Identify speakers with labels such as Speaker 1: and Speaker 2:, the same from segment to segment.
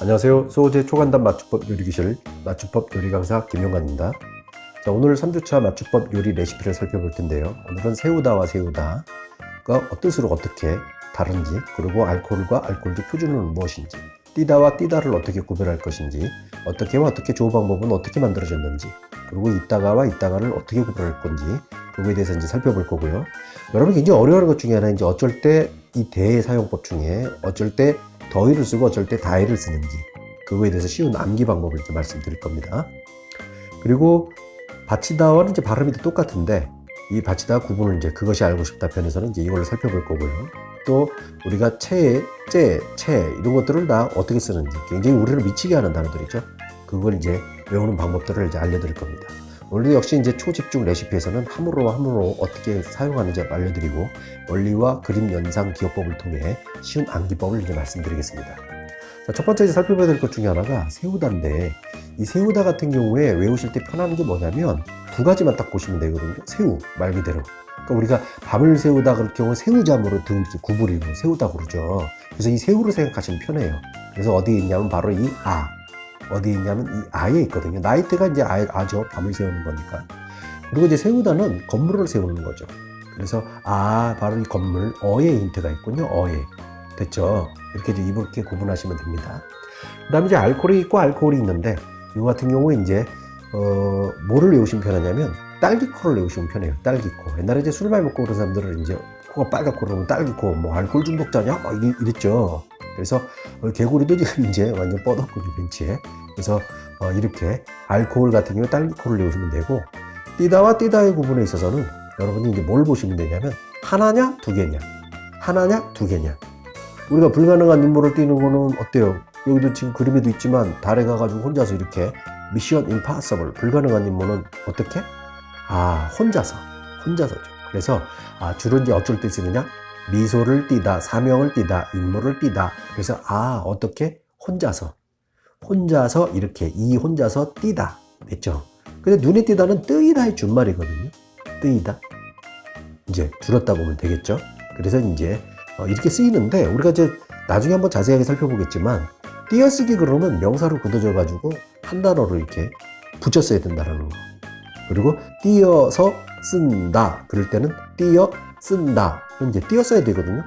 Speaker 1: 안녕하세요. 수호제 초간단 맞춤법 요리기실 맞춤법 요리 강사 김용관입니다. 자, 오늘 3주차 맞춤법 요리 레시피를 살펴볼 텐데요. 오늘은 새우다와 새우다가 어뜻으로 어떻게 다른지, 그리고 알코올과 알코올의 표준은 무엇인지, 띠다와 띠다를 어떻게 구별할 것인지, 어떻게와 어떻게 조 방법은 어떻게 만들어졌는지, 그리고 이따가와 이따가를 어떻게 구별할 건지, 그거에 대해서 이제 살펴볼 거고요. 여러분 굉장히 어려워하는 것 중에 하나, 이제 어쩔 때 이 대의 사용법 중에 어쩔 때 더이를 쓰고 어쩔 때 다이를 쓰는지, 그거에 대해서 쉬운 암기 방법을 이제 말씀드릴 겁니다. 그리고 바치다와는 이제 발음이 똑같은데, 이 바치다 구분을 이제 그것이 알고 싶다 편에서는 이제 이걸 살펴볼 거고요. 또 우리가 채 이런 것들을 다 어떻게 쓰는지, 굉장히 우리를 미치게 하는 단어들이죠. 그걸 이제 외우는 방법들을 이제 알려드릴 겁니다. 오늘도 역시 이제 초집중 레시피에서는 함으로 어떻게 사용하는지 알려드리고, 원리와 그림 연상 기억법을 통해 쉬운 암기법을 이제 말씀드리겠습니다. 자, 첫 번째 이제 살펴봐야 될 것 중에 하나가 새우다인데, 이 새우다 같은 경우에 외우실 때 편한 게 뭐냐면 두 가지만 딱 보시면 되거든요. 새우 말 그대로. 그러니까 우리가 밤을 새우다 그럴 경우 새우잠으로 등 구부리고 새우다 그러죠. 그래서 이 새우를 생각하시면 편해요. 그래서 어디에 있냐면 바로 이 어디에 있냐면 이 아에 있거든요. 나이트가 이제 아죠. 밤을 세우는 거니까. 그리고 이제 새우다는 건물을 세우는 거죠. 그래서 바로 이 건물, 어에 힌트가 있군요. 어에. 됐죠? 이렇게 이제 이렇게 구분하시면 됩니다. 그 다음에 이제 알코올이 있고 알코올이 있는데, 이거 같은 경우에 이제 뭐를 외우시면 편하냐면 딸기코를 외우시면 편해요. 딸기코. 옛날에 이제 술 많이 먹고 그런 사람들은 이제 코가 빨갛고 그러면 딸기코, 뭐 알코올 중독자냐? 막 이랬죠. 그래서 개구리도 지금 이제 완전 뻗었거든요, 벤치에. 그래서 이렇게 알코올 같은 경우에 딸기코를 외우시면 되고, 띠다와 띠다의 구분에 있어서는 여러분이 이제 뭘 보시면 되냐면 하나냐 두 개냐, 하나냐 두 개냐. 우리가 불가능한 임무를 뛰는 거는 어때요? 여기도 지금 그림에도 있지만 달에 가가지고 혼자서 이렇게 미션 임파서블, 불가능한 임무는 어떻게? 혼자서죠. 그래서 주로 이제 어쩔 때 쓰느냐? 미소를 띠다, 사명을 띠다, 임무를 띠다. 그래서 어떻게? 혼자서 이렇게 혼자서 띠다. 됐죠? 근데 눈에 띄다는 뜨이다의 준말이거든요. 뜨이다. 이제 줄였다 보면 되겠죠? 그래서 이제 이렇게 쓰이는데, 우리가 이제 나중에 한번 자세하게 살펴보겠지만, 띄어쓰기 그러면 명사로 굳어져가지고 한 단어로 이렇게 붙여 써야 된다는 거. 그리고 띄어서 쓴다. 그럴 때는 띄어 쓴다. 이제 띄어 써야 되거든요.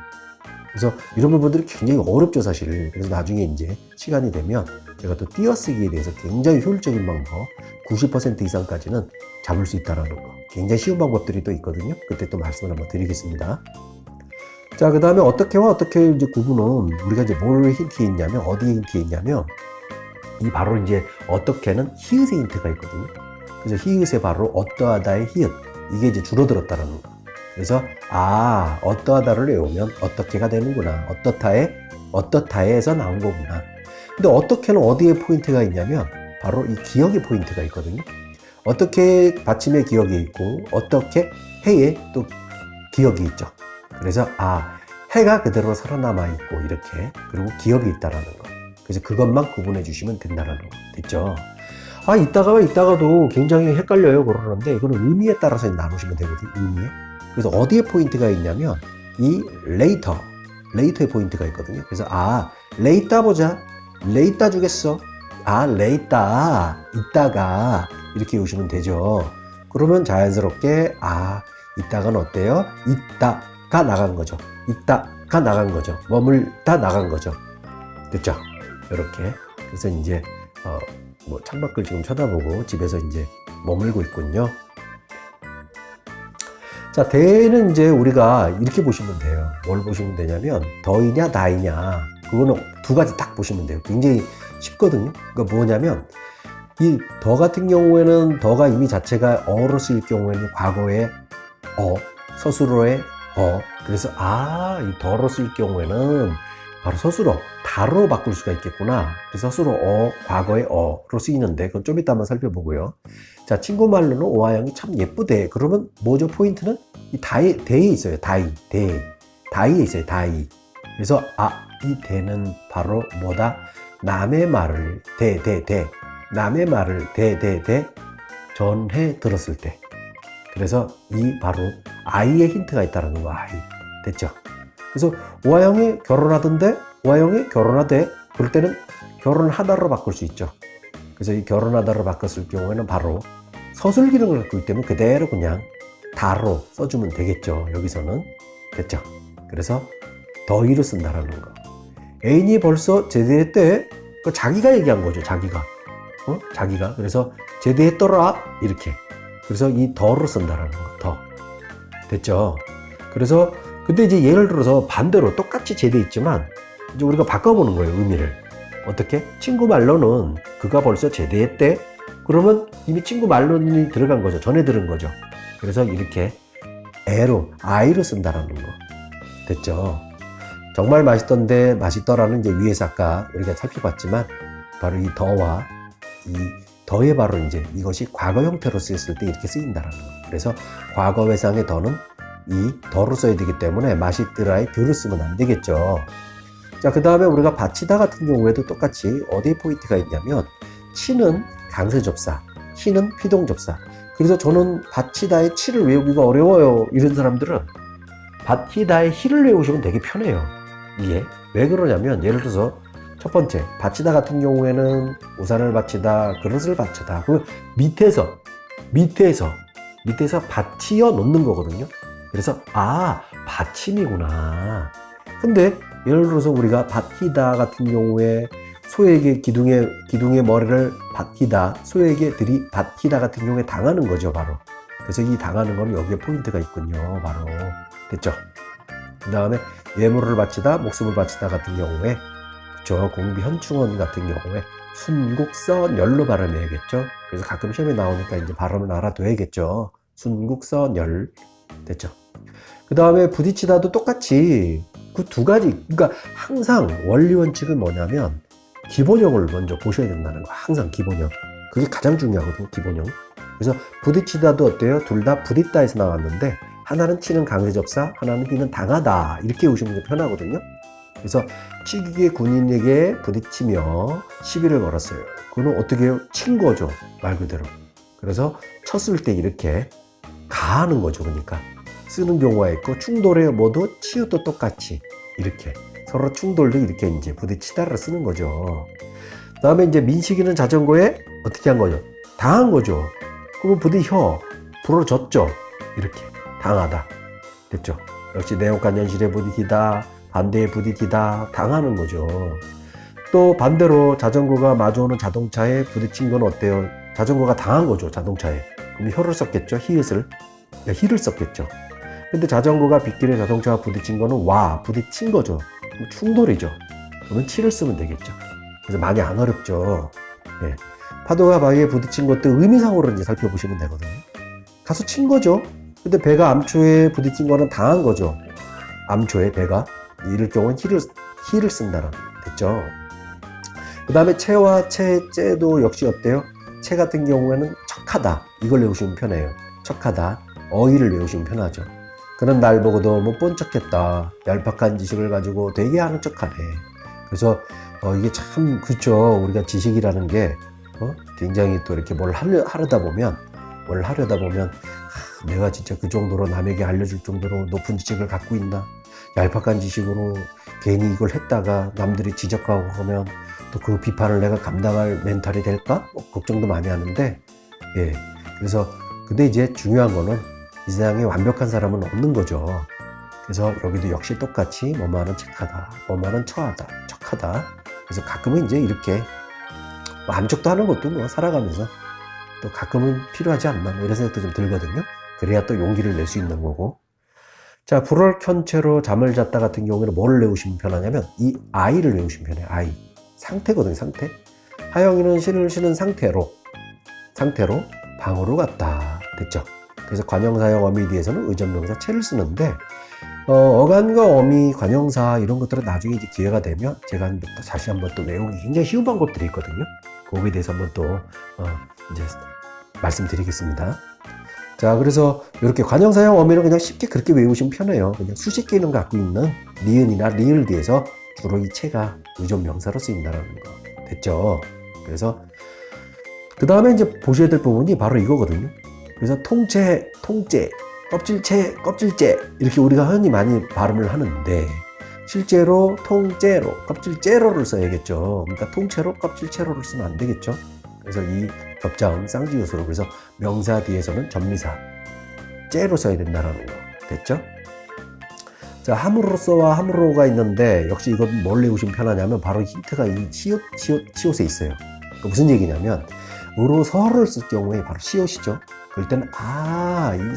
Speaker 1: 그래서 이런 부분들이 굉장히 어렵죠, 사실. 그래서 나중에 이제 시간이 되면 제가 또 띄어쓰기에 대해서 굉장히 효율적인 방법 90% 이상까지는 잡을 수 있다는 거. 굉장히 쉬운 방법들이 또 있거든요. 그때 또 말씀을 한번 드리겠습니다. 자, 그 다음에 어떻게와 어떻게 이제 구분은 우리가 이제 뭘 힌트에 있냐면, 어디에 힌트에 있냐면, 이 바로 이제 어떻게는 히읗의 힌트가 있거든요. 그래서 히읗에 바로 어떠하다의 히읗. 이게 이제 줄어들었다는 거. 그래서 어떠하다를 외우면 어떻게가 되는구나. 어떻다에서 나온 거구나. 근데 어떻게는 어디에 포인트가 있냐면 바로 이 기억의 포인트가 있거든요. 어떻게 받침의 기억이 있고 어떻게 해에 또 기억이 있죠. 그래서 해가 그대로 살아남아 있고 이렇게, 그리고 기억이 있다라는 거. 그래서 그것만 구분해 주시면 된다라는 거. 됐죠? 이따가와 이따가도 굉장히 헷갈려요 그러는데, 이거는 의미에 따라서 나누시면 되거든요. 의미에. 그래서 어디에 포인트가 있냐면 이 레이터의 포인트가 있거든요. 그래서 레이따 보자. 레이따 주겠어. 레이따 이따가 이렇게 오시면 되죠. 그러면 자연스럽게 이따가는 어때요? 이따가 나간 거죠. 이따가 나간 거죠. 머물다 나간 거죠. 됐죠? 이렇게. 그래서 이제 창밖을 지금 쳐다보고 집에서 이제 머물고 있군요. 자, 대는 이제 우리가 이렇게 보시면 돼요. 뭘 보시면 되냐면 더이냐 나이냐, 그거는 두 가지 딱 보시면 돼요. 굉장히 쉽거든요. 그러니까 뭐냐면 이 더 같은 경우에는 더가 이미 자체가 어로 쓰일 경우에는 과거의 서술어의 그래서 이 더로 쓰일 경우에는 바로 서술어 다로 바꿀 수가 있겠구나. 그래서 서술어 과거의 어로 쓰이는데, 그건 좀 이따 한번 살펴보고요. 자, 친구 말로는 오하영이 참 예쁘대. 그러면 뭐죠? 포인트는 이 대에 있어요. 다이에 있어요. 다이. 그래서 이 대는 바로 뭐다? 남의 말을 남의 말을 전해 들었을 때. 그래서 이 바로 아이의 힌트가 있다는 거. 아이. 됐죠? 그래서 오하영이 결혼하던데, 오하영이 결혼하대. 그럴 때는 결혼하다로 바꿀 수 있죠. 그래서 이 결혼하다로 바꿨을 경우에는 바로 서술 기능을 갖고 있기 때문에 그대로 그냥 다로 써주면 되겠죠. 여기서는. 됐죠? 그래서 더위를 쓴다라는 거. 애인이 벌써 제대했대. 그 자기가 얘기한 거죠. 자기가. 자기가. 그래서 제대했더라. 이렇게. 그래서 이 더로 쓴다라는 거. 더. 됐죠? 그래서 근데 이제 예를 들어서 반대로 똑같이 제대했지만 이제 우리가 바꿔보는 거예요. 의미를. 어떻게? 친구 말로는 그가 벌써 제대했대. 그러면 이미 친구 말론이 들어간 거죠. 전에 들은 거죠. 그래서 이렇게 애로, 아이로 쓴다라는 거. 됐죠? 정말 맛있던데 맛있더라는 이제 위에서 아까 우리가 살펴봤지만 바로 이 더와 이 더의 바로 이제 이것이 과거 형태로 쓰였을 때 이렇게 쓰인다라는 거. 그래서 과거 회상의 더는 이 더로 써야 되기 때문에 맛있더라의 덜을 쓰면 안 되겠죠. 자, 그 다음에 우리가 바치다 같은 경우에도 똑같이 어디에 포인트가 있냐면 치는 강세접사, 희는 피동접사. 그래서 저는 바치다의 치를 외우기가 어려워요. 이런 사람들은 바치다의 희를 외우시면 되게 편해요. 이게 왜 그러냐면 예를 들어서 첫 번째 바치다 같은 경우에는 우산을 바치다, 그릇을 바치다. 그 밑에서 받치어 놓는 거거든요. 그래서 받침이구나. 근데 예를 들어서 우리가 받히다 같은 경우에 소에게 기둥의 머리를 받히다, 소에게 들이받히다 같은 경우에 당하는 거죠, 바로. 그래서 이 당하는 거는 여기에 포인트가 있군요, 바로. 됐죠? 그 다음에 예물을 바치다, 목숨을 바치다 같은 경우에, 그쵸, 공비현충원 같은 경우에 순국선열로 발음해야겠죠? 그래서 가끔 시험에 나오니까 이제 발음을 알아둬야겠죠? 순국선열. 됐죠? 그 다음에 부딪히다도 똑같이 그 두 가지, 그러니까 항상 원리 원칙은 뭐냐면 기본형을 먼저 보셔야 된다는 거. 항상 기본형. 그게 가장 중요하거든요, 기본형. 그래서 부딪히다도 어때요? 둘 다 부딪다에서 나왔는데 하나는 치는 강세접사, 하나는 희는 당하다. 이렇게 오시면 게 편하거든요. 그래서 치기의 군인에게 부딪히며 시비를 걸었어요. 그거는 어떻게 해요? 친 거죠, 말 그대로. 그래서 쳤을 때 이렇게 가하는 거죠, 그러니까. 쓰는 경우가 있고, 충돌의 뭐도 치읓도 똑같이 이렇게 서로 충돌도 이렇게 이제 부딪히다를 쓰는 거죠. 그 다음에 이제 민식이는 자전거에 어떻게 한 거죠? 당한 거죠. 그러면 부딪혀 부러졌죠. 이렇게 당하다. 됐죠? 역시 내혹간연실에 부딪히다, 반대에 부딪히다, 당하는 거죠. 또 반대로 자전거가 마주오는 자동차에 부딪힌 건 어때요? 자전거가 당한 거죠, 자동차에. 그럼 혀를 썼겠죠, 히읗을. 히를 썼겠죠. 근데 자전거가 빗길에 자동차와 부딪힌 거는 부딪힌 거죠. 그럼 충돌이죠. 그러면 치를 쓰면 되겠죠. 그래서 많이 안 어렵죠. 네. 파도가 바위에 부딪힌 것도 의미상으로 이제 살펴보시면 되거든요. 가서 친 거죠. 근데 배가 암초에 부딪힌 거는 당한 거죠. 암초에 배가. 이럴 경우는 히를 쓴다는 됐죠. 그 다음에 채와 채도 역시 어때요? 채 같은 경우에는 척하다. 이걸 외우시면 편해요. 척하다. 어휘를 외우시면 편하죠. 그는 날 보고도 못 본 척했다. 얄팍한 지식을 가지고 되게 아는 척하네. 그래서 이게 참 그렇죠. 우리가 지식이라는 게 굉장히 또 이렇게 뭘 하려다 보면 내가 진짜 그 정도로 남에게 알려줄 정도로 높은 지식을 갖고 있나? 얄팍한 지식으로 괜히 이걸 했다가 남들이 지적하고 하면 또 그 비판을 내가 감당할 멘탈이 될까? 걱정도 많이 하는데, 예. 그래서 근데 이제 중요한 거는 이 세상에 완벽한 사람은 없는 거죠. 그래서 여기도 역시 똑같이 뭐만은 책하다, 뭐만은 처하다, 척하다. 그래서 가끔은 이제 이렇게 암척도 하는 것도 뭐 살아가면서 또 가끔은 필요하지 않나 뭐 이런 생각도 좀 들거든요. 그래야 또 용기를 낼 수 있는 거고. 자, 불을 켠 채로 잠을 잤다 같은 경우에는 뭐를 외우시면 편하냐면 이 아이를 외우시면 편해요. 아이. 상태거든요, 상태. 하영이는 신을 신은 상태로 방으로 갔다. 됐죠? 그래서 관형사형 어미에 대해서는 의존명사 채를 쓰는데 어간과 어미, 관형사 이런 것들은 나중에 이제 기회가 되면 제가 다시 한번 또 외우기 굉장히 쉬운 방법들이 있거든요. 거기에 대해서 한번 또 이제 말씀드리겠습니다. 자, 그래서 이렇게 관형사형 어미는 그냥 쉽게 그렇게 외우시면 편해요. 그냥 수식 기능 갖고 있는 니은이나 리을 뒤에서 주로 이 채가 의존명사로 쓰인다는 거. 됐죠? 그래서 그 다음에 이제 보셔야 될 부분이 바로 이거거든요. 그래서 통째, 껍질째 이렇게 우리가 흔히 많이 발음을 하는데 실제로 통째로, 껍질째로를 써야겠죠. 그러니까 통째로, 껍질째로를 쓰면 안 되겠죠. 그래서 이 격자음 쌍지우수로, 그래서 명사 뒤에서는 전미사 째로 써야 된다는 거 됐죠? 자, 함으로써와 함으로가 있는데 역시 이건 뭘 외우시면 편하냐면 바로 힌트가 이 시옷에 있어요. 그러니까 무슨 얘기냐면 으로서를 쓸 경우에 바로 시옷이죠. 그럴 때는 이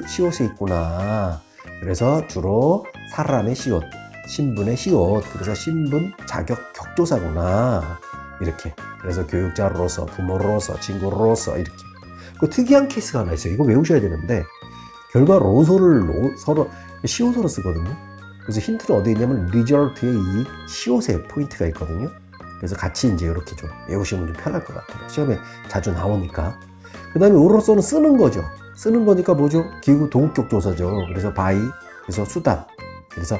Speaker 1: 시옷에 있구나. 그래서 주로 사람의 시옷, 신분의 시옷, 그래서 신분, 자격, 격조사구나. 이렇게. 그래서 교육자로서, 부모로서, 친구로서 이렇게. 그 특이한 케이스가 하나 있어요. 이거 외우셔야 되는데 결과 로소를 서로 시옷으로 쓰거든요. 그래서 힌트는 어디에 있냐면 리절트에 이 시옷에 포인트가 있거든요. 그래서 같이 이제 이렇게 좀 외우시면 좀 편할 것 같아요. 시험에 자주 나오니까. 그 다음에 으로서는 쓰는 거죠. 쓰는 거니까 뭐죠? 기구 동격조사죠. 그래서 바이, 그래서 수단. 그래서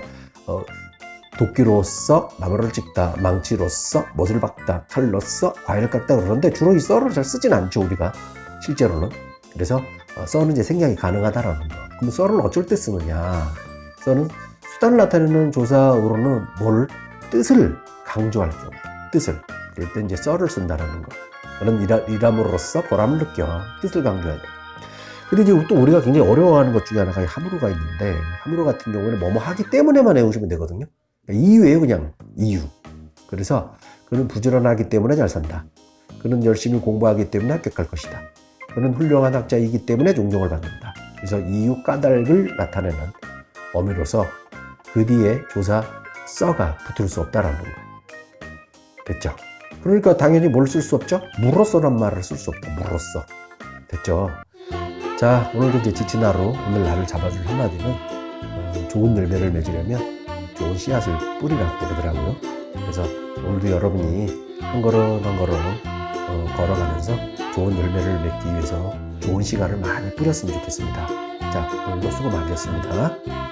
Speaker 1: 도끼로써 나무를 찍다, 망치로써 못을 박다, 칼로써 과일을 깎다 그러는데 주로 이 썰을 잘 쓰진 않죠, 우리가. 실제로는. 그래서 썰은 이제 생략이 가능하다라는 거. 그럼 썰을 어쩔 때 쓰느냐? 썰은 수단을 나타내는 조사으로는 뭘? 뜻을 강조할 경우. 뜻을. 그럴 때 이제 썰을 쓴다라는 거. 그런 일함으로써 보람을 느껴. 뜻을 강조해야 돼. 근데 이제 또 우리가 굉장히 어려워하는 것 중에 하나가 함으로가 있는데, 함으로 같은 경우에는 뭐뭐 하기 때문에만 외우시면 되거든요. 이유예요, 그냥. 이유. 그래서 그는 부지런하기 때문에 잘 산다. 그는 열심히 공부하기 때문에 합격할 것이다. 그는 훌륭한 학자이기 때문에 존경을 받는다. 그래서 이유 까닭을 나타내는 어미로서 그 뒤에 조사 써가 붙을 수 없다라는 거. 됐죠? 그러니까 당연히 뭘 쓸 수 없죠? 무로써란 말을 쓸 수 없다. 무로써. 됐죠? 자, 오늘도 이제 지친 하루, 오늘 나를 잡아줄 한마디는 좋은 열매를 맺으려면 좋은 씨앗을 뿌리라고 그러더라고요. 그래서 오늘도 여러분이 한 걸음 한 걸음 걸어가면서 좋은 열매를 맺기 위해서 좋은 시간을 많이 뿌렸으면 좋겠습니다. 자, 오늘도 수고 많으셨습니다.